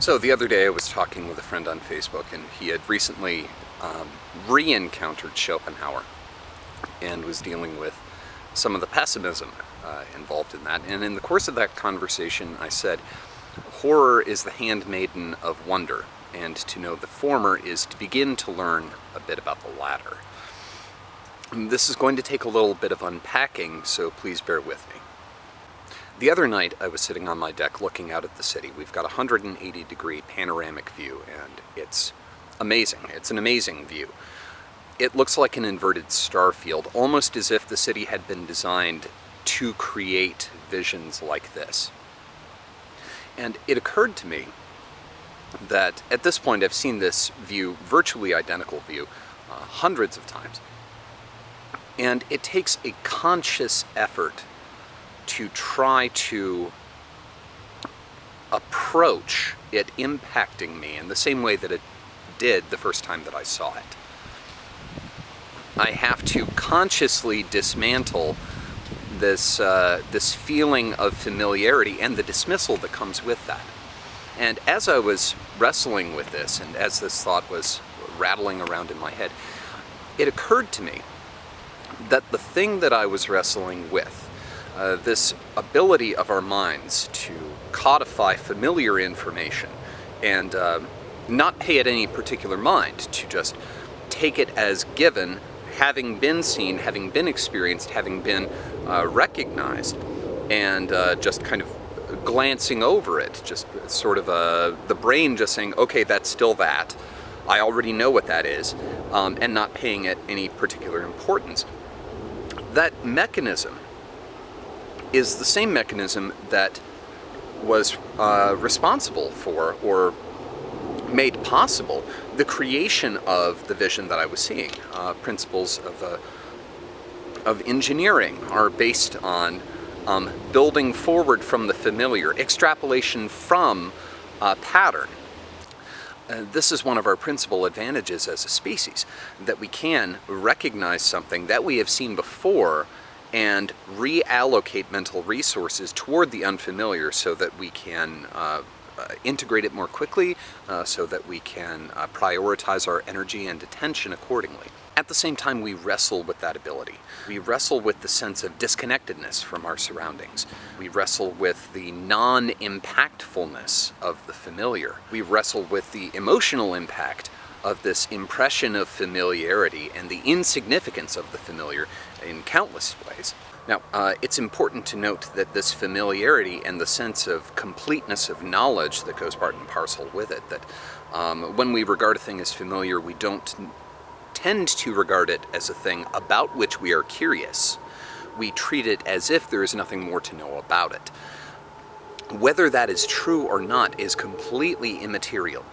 So the other day I was talking with a friend on Facebook, and he had recently re-encountered Schopenhauer and was dealing with some of the pessimism involved in that. And in the course of that conversation I said, horror is the handmaiden of wonder, and to know the former is to begin to learn a bit about the latter. And this is going to take a little bit of unpacking, so please bear with me. The other night I was sitting on my deck looking out at the city. We've got a 180-degree panoramic view, and it's amazing. It's an amazing view. It looks like an inverted star field, almost as if the city had been designed to create visions like this. And it occurred to me that at this point I've seen this view, virtually identical view, hundreds of times. And it takes a conscious effort to try to approach it impacting me in the same way that it did the first time that I saw it. I have to consciously dismantle this feeling of familiarity and the dismissal that comes with that. And as I was wrestling with this, and as this thought was rattling around in my head, it occurred to me that the thing that I was wrestling with, this ability of our minds to codify familiar information and not pay it any particular mind, to just take it as given, having been seen, having been experienced, having been recognized, and just kind of glancing over it, just sort of the brain just saying, okay, that's still that, I already know what that is, and not paying it any particular importance. That mechanism is the same mechanism that was responsible for, or made possible, the creation of the vision that I was seeing. Principles of engineering are based on building forward from the familiar, extrapolation from a pattern. This is one of our principal advantages as a species, that we can recognize something that we have seen before and reallocate mental resources toward the unfamiliar so that we can integrate it more quickly, so that we can prioritize our energy and attention accordingly. At the same time, we wrestle with that ability. We wrestle with the sense of disconnectedness from our surroundings. We wrestle with the non-impactfulness of the familiar. We wrestle with the emotional impact of this impression of familiarity and the insignificance of the familiar in countless ways. Now, it's important to note that this familiarity and the sense of completeness of knowledge that goes part and parcel with it, that when we regard a thing as familiar, we don't tend to regard it as a thing about which we are curious. We treat it as if there is nothing more to know about it. Whether that is true or not is completely immaterial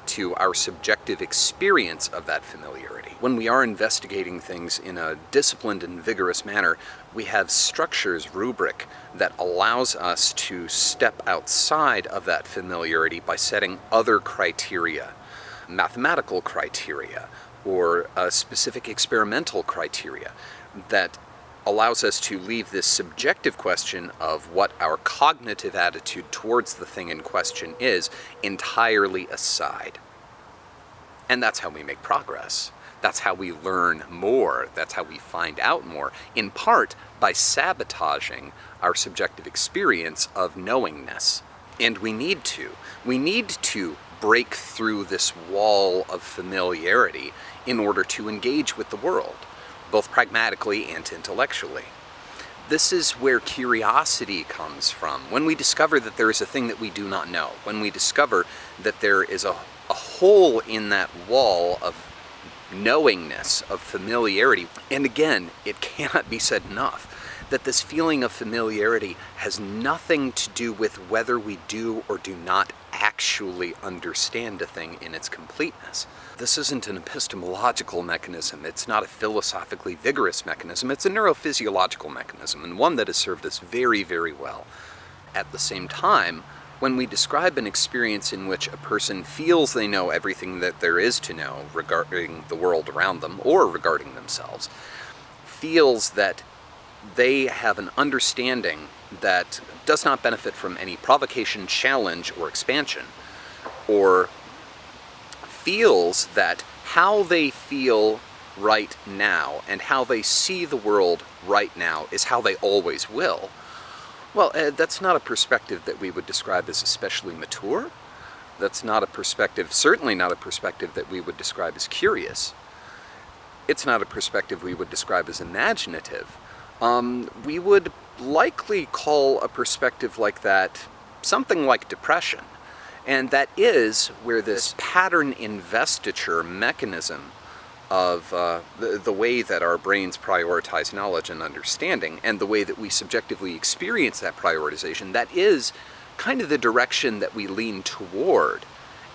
to our subjective experience of that familiarity. When we are investigating things in a disciplined and vigorous manner, we have structures, rubric, that allows us to step outside of that familiarity by setting other criteria, mathematical criteria, or specific experimental criteria that allows us to leave this subjective question of what our cognitive attitude towards the thing in question is entirely aside. And that's how we make progress. That's how we learn more. That's how we find out more, in part by sabotaging our subjective experience of knowingness. And we need to. We need to break through this wall of familiarity in order to engage with the world, both pragmatically and intellectually. This is where curiosity comes from. When we discover that there is a thing that we do not know, when we discover that there is a hole in that wall of knowingness, of familiarity, and again, it cannot be said enough, that this feeling of familiarity has nothing to do with whether we do or do not actually understand a thing in its completeness. This isn't an epistemological mechanism, it's not a philosophically vigorous mechanism, it's a neurophysiological mechanism, and one that has served us very, very well. At the same time, when we describe an experience in which a person feels they know everything that there is to know regarding the world around them, or regarding themselves, feels that they have an understanding that does not benefit from any provocation, challenge, or expansion, or feels that how they feel right now and how they see the world right now is how they always will, well, that's not a perspective that we would describe as especially mature. That's not a perspective, certainly not a perspective that we would describe as curious. It's not a perspective we would describe as imaginative. We would likely call a perspective like that something like depression. And that is where this pattern investiture mechanism of the way that our brains prioritize knowledge and understanding, and the way that we subjectively experience that prioritization, that is kind of the direction that we lean toward.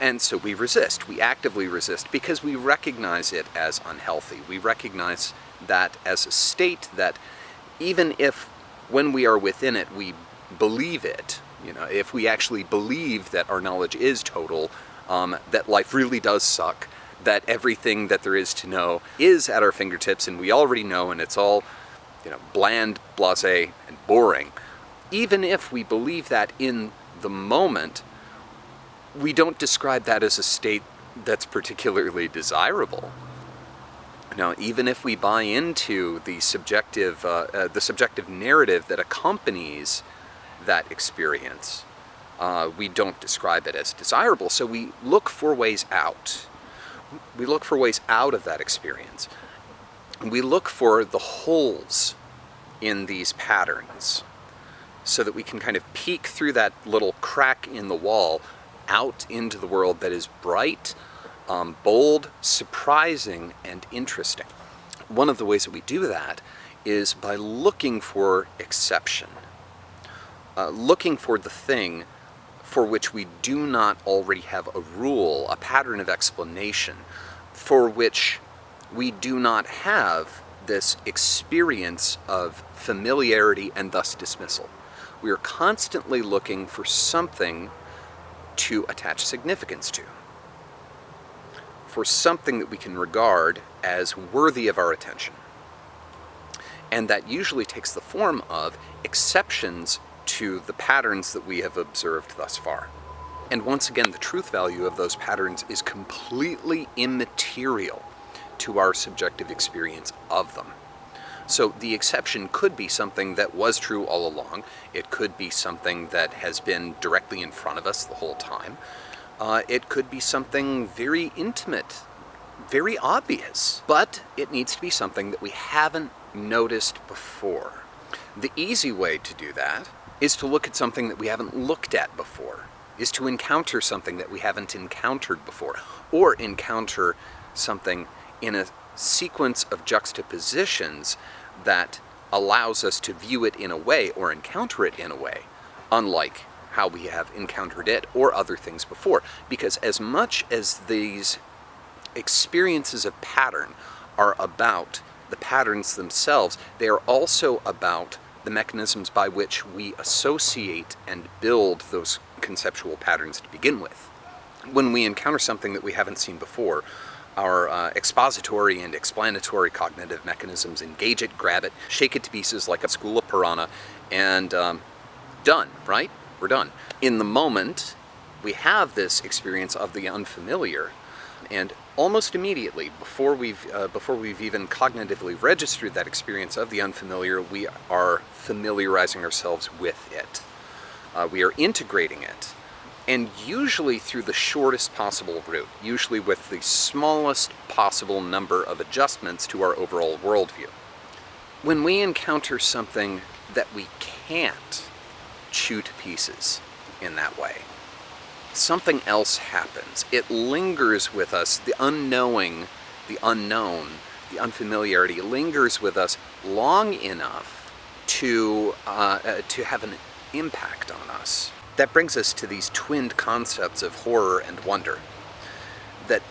And so we resist. We actively resist because we recognize it as unhealthy. We recognize that as a state that even if when we are within it we believe it, if we actually believe that our knowledge is total, that life really does suck, that everything that there is to know is at our fingertips and we already know, and it's all, bland, blasé, and boring. Even if we believe that in the moment, we don't describe that as a state that's particularly desirable. Now, even if we buy into the subjective narrative that accompanies that experience, we don't describe it as desirable. So we look for ways out. We look for ways out of that experience. We look for the holes in these patterns so that we can kind of peek through that little crack in the wall out into the world that is bright, bold, surprising, and interesting. One of the ways that we do that is by looking for exception, looking for the thing for which we do not already have a rule, a pattern of explanation, for which we do not have this experience of familiarity and thus dismissal. We are constantly looking for something to attach significance to, for something that we can regard as worthy of our attention. And that usually takes the form of exceptions to the patterns that we have observed thus far. And once again, the truth value of those patterns is completely immaterial to our subjective experience of them. So the exception could be something that was true all along. It could be something that has been directly in front of us the whole time. It could be something very intimate, very obvious, but it needs to be something that we haven't noticed before. The easy way to do that is to look at something that we haven't looked at before, is to encounter something that we haven't encountered before, or encounter something in a sequence of juxtapositions that allows us to view it in a way or encounter it in a way, unlike how we have encountered it or other things before. Because as much as these experiences of pattern are about the patterns themselves, they are also about the mechanisms by which we associate and build those conceptual patterns to begin with. When we encounter something that we haven't seen before, our expository and explanatory cognitive mechanisms engage it, grab it, shake it to pieces like a school of piranha, and done, right? We're done. In the moment, we have this experience of the unfamiliar, and almost immediately, before we've even cognitively registered that experience of the unfamiliar, we are familiarizing ourselves with it. We are integrating it, and usually through the shortest possible route, usually with the smallest possible number of adjustments to our overall worldview. When we encounter something that we can't chew to pieces in that way, something else happens. It lingers with us. The unknowing, the unknown, the unfamiliarity lingers with us long enough to have an impact on us. That brings us to these twinned concepts of horror and wonder. That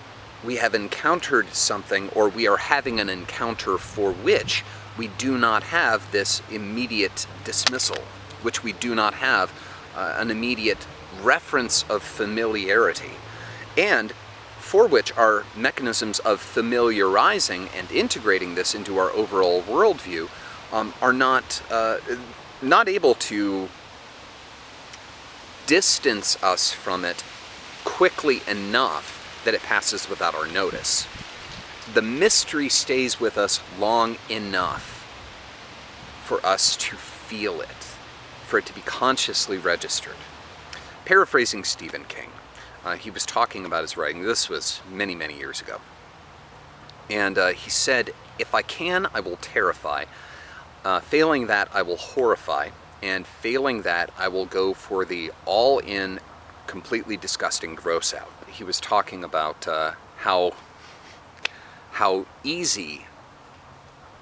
we have encountered something, or we are having an encounter for which we do not have this immediate dismissal, which we do not have an immediate reference of familiarity, and for which our mechanisms of familiarizing and integrating this into our overall worldview are not able to distance us from it quickly enough that it passes without our notice. The mystery stays with us long enough for us to feel it, for it to be consciously registered. Paraphrasing Stephen King, he was talking about his writing. This was many, many years ago. And he said, "If I can, I will terrify. Failing that, I will horrify. And failing that, I will go for the all-in, completely disgusting gross out." He was talking about how easy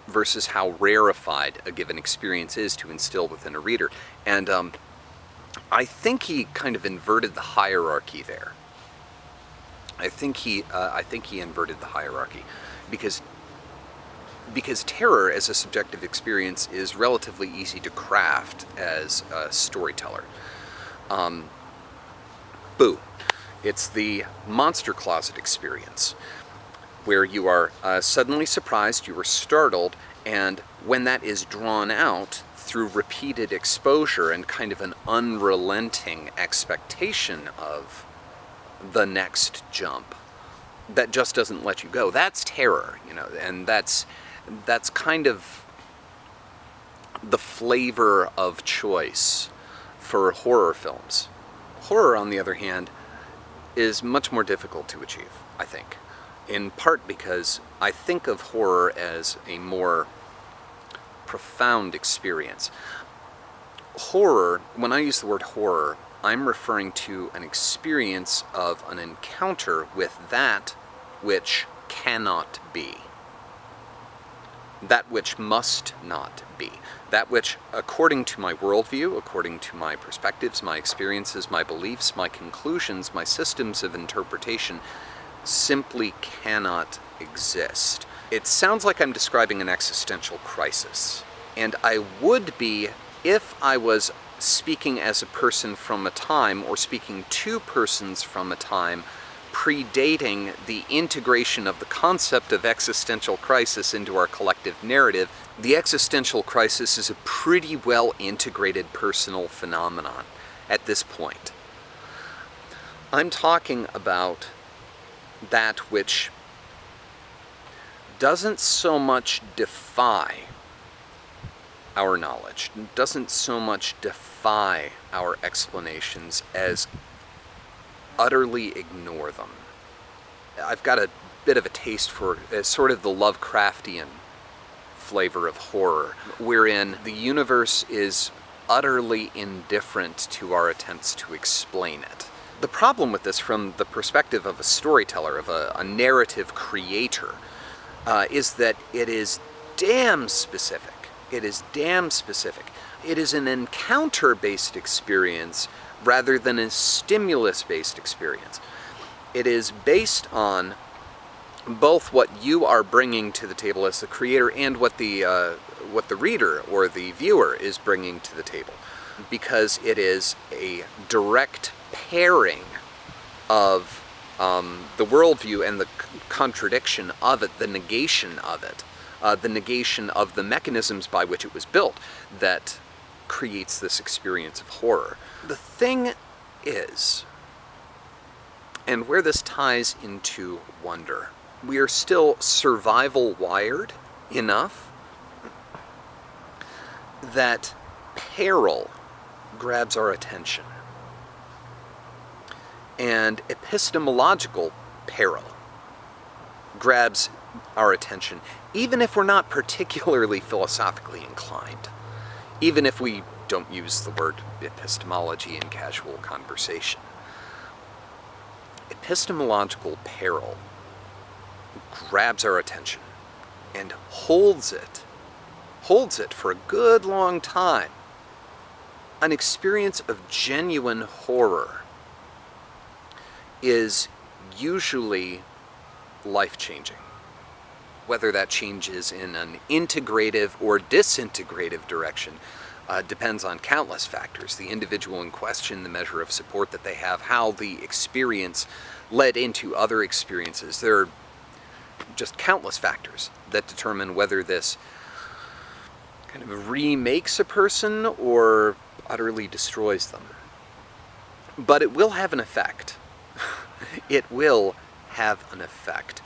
versus how rarefied a given experience is to instill within a reader. And I think he kind of inverted the hierarchy there. I think he inverted the hierarchy because terror as a subjective experience is relatively easy to craft as a storyteller. Boo. It's the monster closet experience, where you are suddenly surprised, you are startled, and when that is drawn out through repeated exposure and kind of an unrelenting expectation of the next jump that just doesn't let you go, that's terror, and that's kind of the flavor of choice for horror films. Horror, on the other hand, is much more difficult to achieve, I think. In part because I think of horror as a more profound experience. Horror, when I use the word horror, I'm referring to an experience of an encounter with that which cannot be. That which must not be. That which, according to my worldview, according to my perspectives, my experiences, my beliefs, my conclusions, my systems of interpretation, simply cannot exist. It sounds like I'm describing an existential crisis, and I would be if I was speaking as a person from a time, or speaking to persons from a time, predating the integration of the concept of existential crisis into our collective narrative. The existential crisis is a pretty well integrated personal phenomenon at this point. I'm talking about that which doesn't so much defy our knowledge, doesn't so much defy our explanations as utterly ignore them. I've got a bit of a taste for sort of the Lovecraftian flavor of horror, wherein the universe is utterly indifferent to our attempts to explain it. The problem with this, from the perspective of a storyteller, of a narrative creator, is that it is damn specific. It is damn specific. It is an encounter-based experience rather than a stimulus-based experience. It is based on both what you are bringing to the table as the creator and what the reader or the viewer is bringing to the table, because it is a direct pairing of the worldview and the contradiction of it, the negation of it, the negation of the mechanisms by which it was built, that creates this experience of horror. The thing is, and where this ties into wonder, we are still survival wired enough that peril grabs our attention. And epistemological peril grabs our attention, even if we're not particularly philosophically inclined, even if we don't use the word epistemology in casual conversation. Epistemological peril grabs our attention and holds it for a good long time. An experience of genuine horror is usually life-changing. Whether that changes in an integrative or disintegrative direction depends on countless factors. The individual in question, the measure of support that they have, how the experience led into other experiences. There are just countless factors that determine whether this kind of remakes a person or utterly destroys them. But it will have an effect. It will have an effect.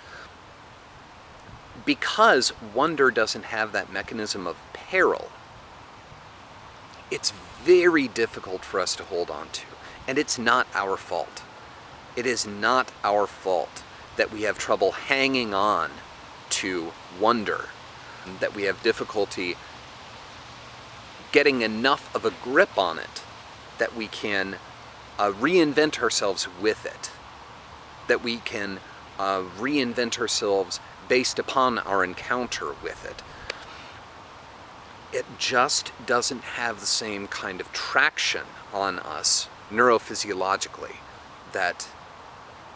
Because wonder doesn't have that mechanism of peril, it's very difficult for us to hold on to. And it's not our fault. It is not our fault that we have trouble hanging on to wonder, that we have difficulty getting enough of a grip on it that we can reinvent ourselves with it, that we can reinvent ourselves based upon our encounter with it. It just doesn't have the same kind of traction on us neurophysiologically that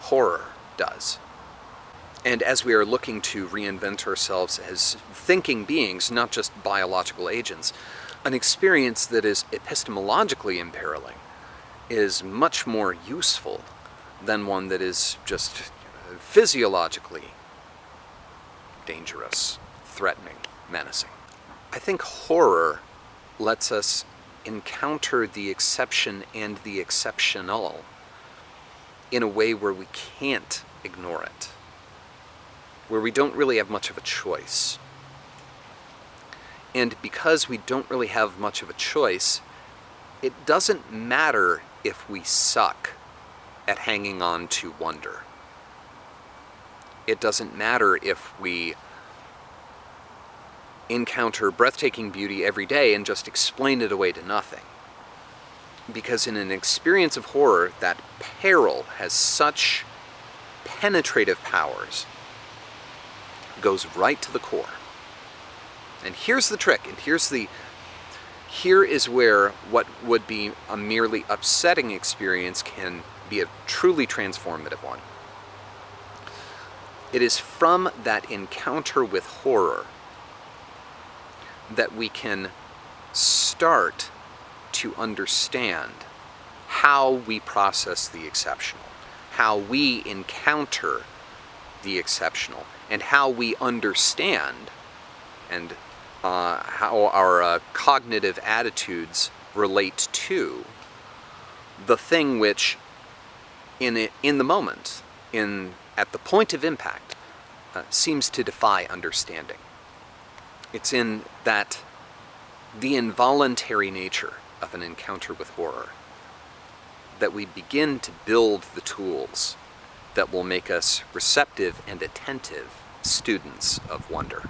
horror does. And as we are looking to reinvent ourselves as thinking beings, not just biological agents, an experience that is epistemologically imperiling is much more useful than one that is just physiologically dangerous, threatening, menacing. I think horror lets us encounter the exception and the exceptional in a way where we can't ignore it, where we don't really have much of a choice. And because we don't really have much of a choice, it doesn't matter if we suck at hanging on to wonder. It doesn't matter if we encounter breathtaking beauty every day and just explain it away to nothing. Because in an experience of horror, that peril has such penetrative powers, goes right to the core. And here's the trick, and here is where what would be a merely upsetting experience can be a truly transformative one. It is from that encounter with horror that we can start to understand how we process the exceptional, how we encounter the exceptional, and how we understand and how our cognitive attitudes relate to the thing which, in the moment, at the point of impact, seems to defy understanding. It's in that the involuntary nature of an encounter with horror that we begin to build the tools that will make us receptive and attentive students of wonder.